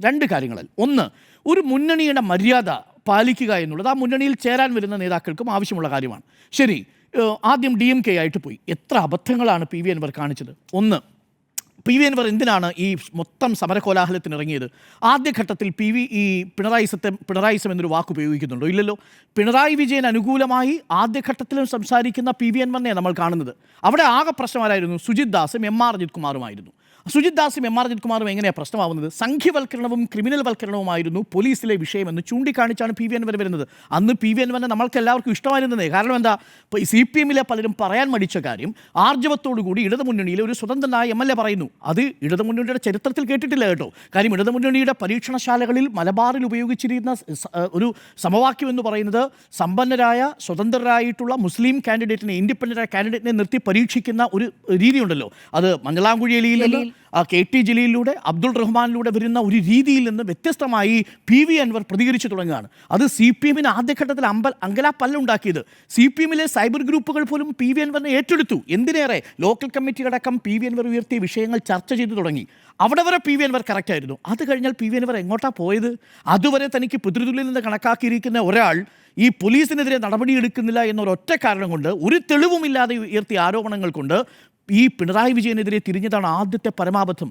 രണ്ട് കാര്യങ്ങളിൽ. ഒന്ന്, ഒരു മുന്നണിയുടെ മര്യാദ പാലിക്കുക എന്നുള്ളത് ആ മുന്നണിയിൽ ചേരാൻ വരുന്ന നേതാക്കൾക്കും ആവശ്യമുള്ള കാര്യമാണ്. ശരി, ആദ്യം DMK ആയിട്ട് പോയി. എത്ര അബദ്ധങ്ങളാണ് PV അൻവർ കാണിച്ചത്. ഒന്ന്, PV അൻവർ എന്തിനാണ് ഈ മൊത്തം സമരകോലാഹലത്തിന് ഇറങ്ങിയത്? ആദ്യഘട്ടത്തിൽ പിണറായിസം എന്നൊരു വാക്ക് ഉപയോഗിക്കുന്നുണ്ടോ? ഇല്ലല്ലോ. പിണറായി വിജയൻ അനുകൂലമായി ആദ്യഘട്ടത്തിലും സംസാരിക്കുന്ന PV അൻവറിനെ നമ്മൾ കാണുന്നത്. അവിടെ ആകെ പ്രശ്നമാരായിരുന്നു സുജിത് ദാസും MR അജിത് കുമാറുമായിരുന്നു. സുജിത് ദാസും MR അജിത് കുമാറും എങ്ങനെയാണ് പ്രശ്നമാവുന്നത്? സംഘ്യവൽക്കരണവും ക്രിമിനൽ വൽക്കരണവുമായിരുന്നു പോലീസിലെ വിഷയമെന്ന് ചൂണ്ടിക്കാണിച്ചാണ് PV അൻവർ വരുന്നത്. അന്ന് PV അൻവറിനെ നമ്മൾക്ക് എല്ലാവർക്കും ഇഷ്ടമായിരുന്നതേ. കാരണം എന്താ? ഇപ്പോൾ CPM പലരും പറയാൻ മടിച്ച കാര്യം ഇടതുമുന്നണിയിലെ ഒരു സ്വതന്ത്രനായ MLA പറയുന്നു. അത് ഇടതുമുന്നണിയുടെ ചരിത്രത്തിൽ കേട്ടിട്ടില്ല കേട്ടോ. കാര്യം ഇടതുമുന്നണിയുടെ പരീക്ഷണശാലകളിൽ മലബാറിൽ ഉപയോഗിച്ചിരുന്ന ഒരു സമവാക്യം എന്ന് പറയുന്നത് സമ്പന്നരായ സ്വതന്ത്രരായിട്ടുള്ള മുസ്ലിം കാൻഡിഡേറ്റിനെ, ഇൻഡിപെൻഡൻ്റ് കാൻഡിഡേറ്റിനെ നിർത്തി പരീക്ഷിക്കുന്ന ഒരു രീതിയുണ്ടല്ലോ. അത് മംഗലാംകുഴി എലിയിൽ KT ജലീലിലൂടെ അബ്ദുൾ റഹ്മാനിലൂടെ വരുന്ന ഒരു രീതിയിൽ നിന്ന് വ്യത്യസ്തമായി PV അൻവർ പ്രതികരിച്ചു തുടങ്ങുകയാണ്. അത് CPM ആദ്യഘട്ടത്തിൽ അങ്കലാപ്പല്ലുണ്ടാക്കിയത്. CPM സൈബർ ഗ്രൂപ്പുകൾ പോലും PV അൻവറിനെ ഏറ്റെടുത്തു. എന്തിനേറെ ലോക്കൽ കമ്മിറ്റിയടക്കം PV അൻവർ ഉയർത്തിയ വിഷയങ്ങൾ ചർച്ച ചെയ്തു തുടങ്ങി. അവിടെ വരെ PV അൻവർ കറക്റ്റായിരുന്നു. അത് കഴിഞ്ഞാൽ PV അൻവർ എങ്ങോട്ടാണ് പോയത്? അതുവരെ തനിക്ക് പിതൃതുല്യത്തിൽ നിന്ന് കണക്കാക്കിയിരിക്കുന്ന ഒരാൾ ഈ പോലീസിനെതിരെ നടപടിയെടുക്കുന്നില്ല എന്നൊരൊറ്റ കാരണം കൊണ്ട്, ഒരു തെളിവുമില്ലാതെ ഉയർത്തിയ ആരോപണങ്ങൾ കൊണ്ട് ഈ പിണറായി വിജയനെതിരെ തിരിഞ്ഞതാണ് ആദ്യത്തെ പരമാബദ്ധം.